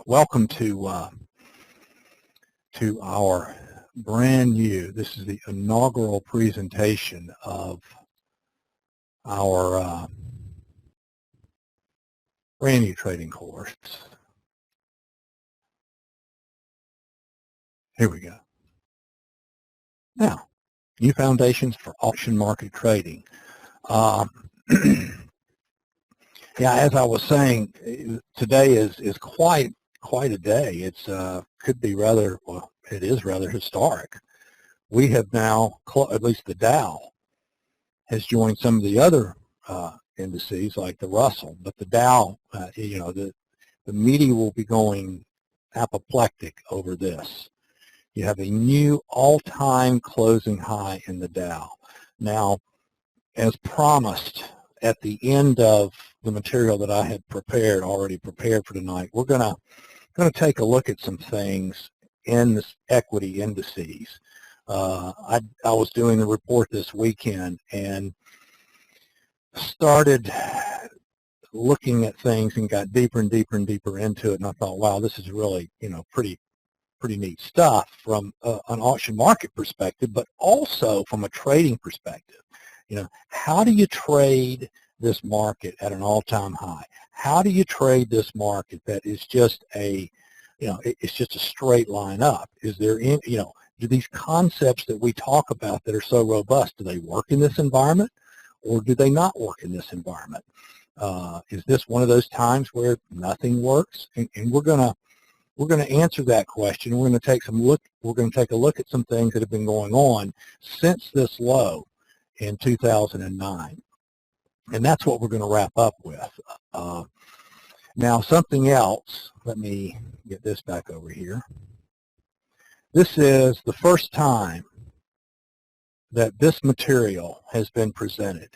Welcome to our brand new, this is the inaugural presentation of our brand new trading course. Here we go. Now, new foundations for auction market trading. Yeah, as I was saying, today is quite a day. It's could be rather, well, it is rather historic. We have now, at least the Dow has joined some of the other indices like the Russell, but the Dow, you know, the media will be going apoplectic over this. You have a new all-time closing high in the Dow. Now, as promised, at the end of the material that I had already prepared for tonight, we're going to take a look at some things in this equity indices. I was doing the report this weekend and started looking at things and got deeper and deeper and deeper into it, and I thought, wow, this is really, you know, pretty neat stuff from an auction market perspective, but also from a trading perspective. You know, how do you trade this market at an all-time high? How do you trade this market that is just a, you know, it's just a straight line up? Is there, you know, do these concepts that we talk about that are so robust, do they work in this environment or do they not work in this environment? Is this one of those times where nothing works? And we're going to answer that question. We're going to take a look at some things that have been going on since this low in 2009. And that's what we're going to wrap up with. Now, something else, let me get this back over here. This is the first time that this material has been presented.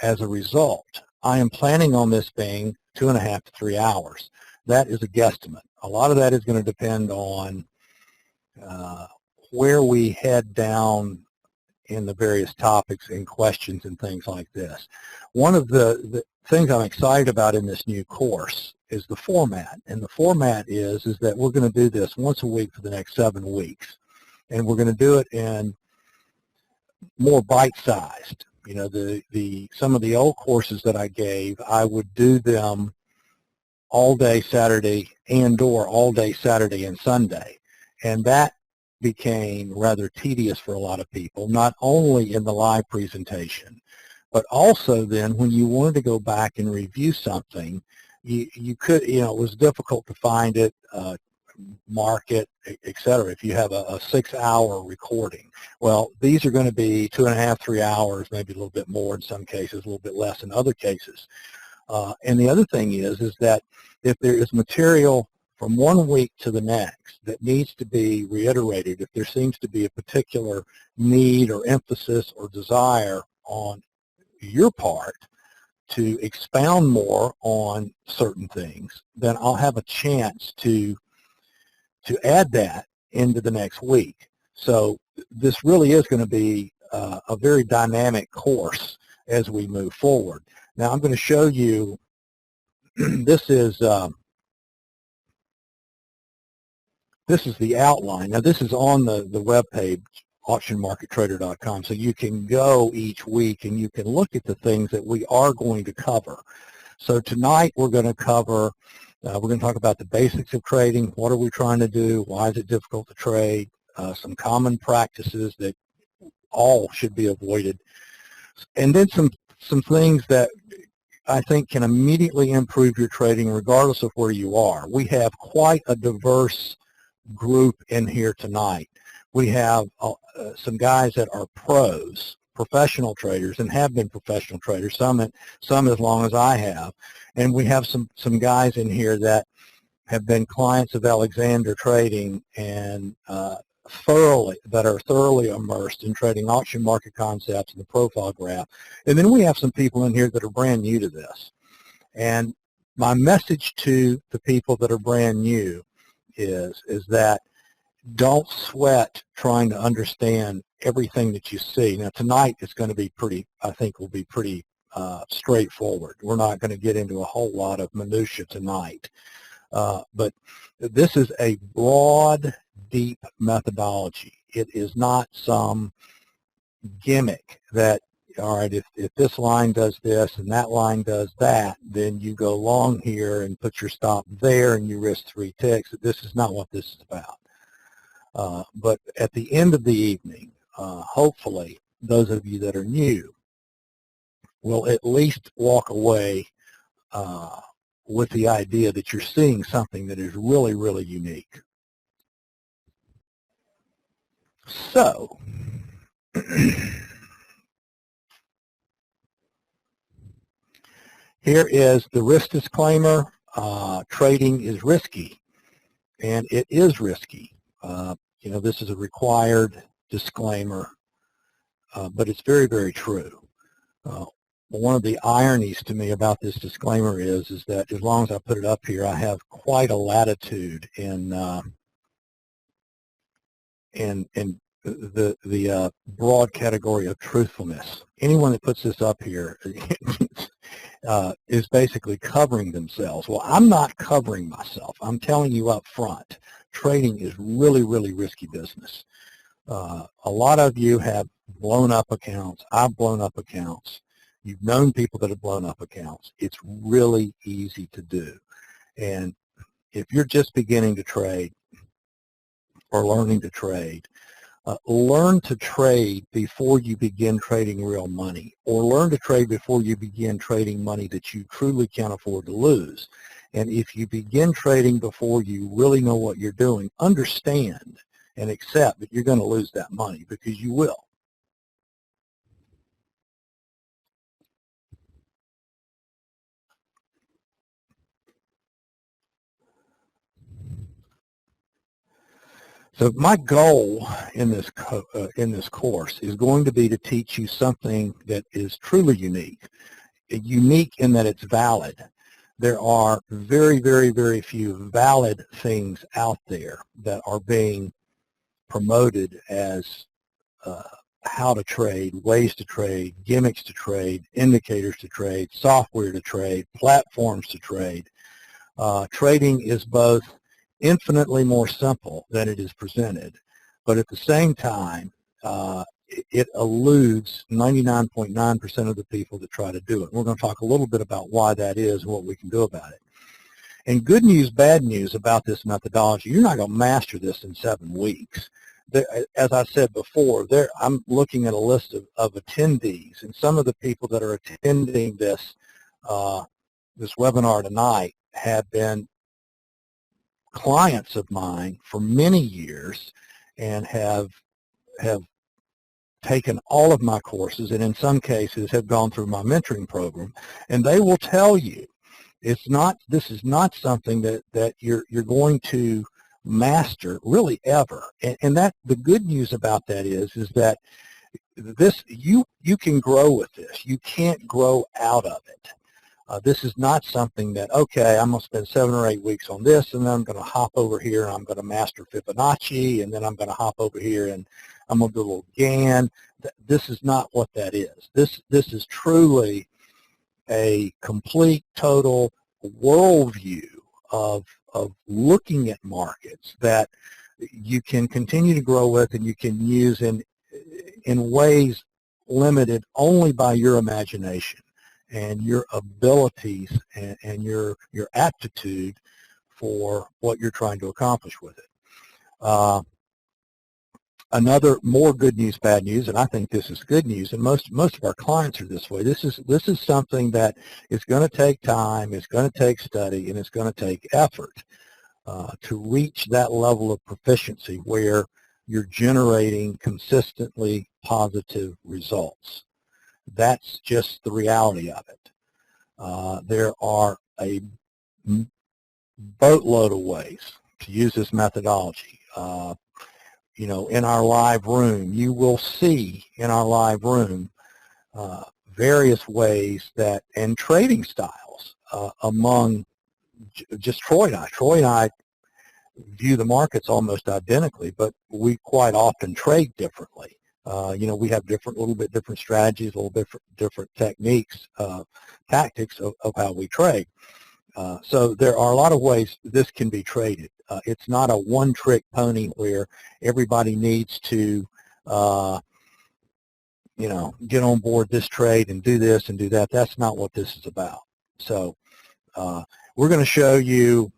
As a result, I am planning on this being 2.5 to 3 hours. That is a guesstimate. A lot of that is going to depend on where we head down in the various topics and questions and things like this. One of the things I'm excited about in this new course is the format. And the format is that we're going to do this once a week for the next 7 weeks. And we're going to do it in more bite-sized. You know, some of the old courses that I gave, I would do them all day Saturday and/or all day Saturday and Sunday. And that became rather tedious for a lot of people, not only in the live presentation, but also then when you wanted to go back and review something, you could, you know, it was difficult to find it, mark it, etc. if you have a 6-hour recording. Well, these are going to be 2.5, 3 hours, maybe a little bit more in some cases, a little bit less in other cases. And the other thing is that if there is material from one week to the next that needs to be reiterated, if there seems to be a particular need or emphasis or desire on your part to expound more on certain things, then I'll have a chance to add that into the next week. So this really is going to be a very dynamic course as we move forward. Now I'm going to show you, this is the outline. Now this is on the web page, auctionmarkettrader.com, so you can go each week and you can look at the things that we are going to cover. So tonight we're going to cover, we're going to talk about the basics of trading. What are we trying to do? Why is it difficult to trade? Some common practices that all should be avoided. And then some things that I think can immediately improve your trading regardless of where you are. We have quite a diverse group in here tonight. We have some guys that are pros, professional traders, and have been professional traders, some as long as I have. And we have some guys in here that have been clients of Alexander Trading and are thoroughly immersed in trading auction market concepts and the profile graph. And then we have some people in here that are brand new to this. And my message to the people that are brand new is that don't sweat trying to understand everything that you see. Now tonight it's going to be pretty, I think will be pretty straightforward. We're not going to get into a whole lot of minutia tonight. But this is a broad, deep methodology. It is not some gimmick that, all right, if this line does this and that line does that, then you go long here and put your stop there and you risk 3 ticks. This is not what this is about. But at the end of the evening, hopefully, those of you that are new will at least walk away with the idea that you're seeing something that is really, really unique. So, here is the risk disclaimer. Trading is risky, and it is risky. You know, this is a required disclaimer, but it's very, very true. One of the ironies to me about this disclaimer is that as long as I put it up here, I have quite a latitude in the broad category of truthfulness. Anyone that puts this up here is basically covering themselves. Well, I'm not covering myself. I'm telling you up front, trading is really, really risky business. A lot of you have blown up accounts. I've blown up accounts. You've known people that have blown up accounts. It's really easy to do. And if you're just beginning to trade or learning to trade, learn to trade before you begin trading real money, or learn to trade before you begin trading money that you truly can't afford to lose. And if you begin trading before you really know what you're doing, understand and accept that you're going to lose that money, because you will. So my goal in this course is going to be to teach you something that is truly unique. Unique in that it's valid. There are very, very, very few valid things out there that are being promoted as how to trade, ways to trade, gimmicks to trade, indicators to trade, software to trade, platforms to trade. Trading is both infinitely more simple than it is presented, but at the same time, it eludes 99.9% of the people that try to do it. We're going to talk a little bit about why that is and what we can do about it. And good news, bad news about this methodology, you're not going to master this in 7 weeks. As I said before, I'm looking at a list of attendees, and some of the people that are attending this webinar tonight have been clients of mine for many years and have taken all of my courses, and in some cases have gone through my mentoring program, and they will tell you this is not something that you're going to master really ever. And that the good news about that is that this you can grow with this. You can't grow out of it. This is not something that, okay, I'm going to spend 7 or 8 weeks on this, and then I'm going to hop over here and I'm going to master Fibonacci, and then I'm going to hop over here and I'm going to do a little Gann. This is not what that is. This is truly a complete, total worldview of looking at markets that you can continue to grow with and you can use in ways limited only by your imagination and your abilities and your aptitude for what you're trying to accomplish with it. Another more good news, bad news, and I think this is good news, and most of our clients are this way. This is something that is going to take time, it's going to take study, and it's going to take effort to reach that level of proficiency where you're generating consistently positive results. That's just the reality of it. There are a boatload of ways to use this methodology. You know, in our live room, you will see in our live room various ways that, and trading styles among just Troy and I. Troy and I view the markets almost identically, but we quite often trade differently. You know, we have little bit different strategies, a little bit different techniques, tactics of how we trade. So there are a lot of ways this can be traded. It's not a one-trick pony where everybody needs to, get on board this trade and do this and do that. That's not what this is about. So we're going to show you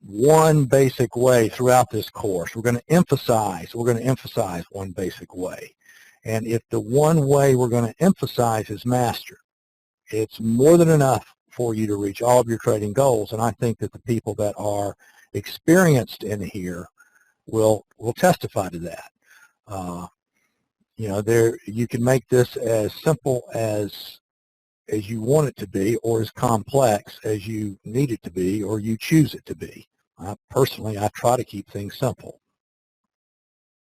one basic way throughout this course. We're going to emphasize one basic way. And if the one way we're going to emphasize is master, it's more than enough for you to reach all of your trading goals. And I think that the people that are experienced in here will testify to that. You can make this as simple as you want it to be, or as complex as you need it to be, or you choose it to be. Personally, I try to keep things simple.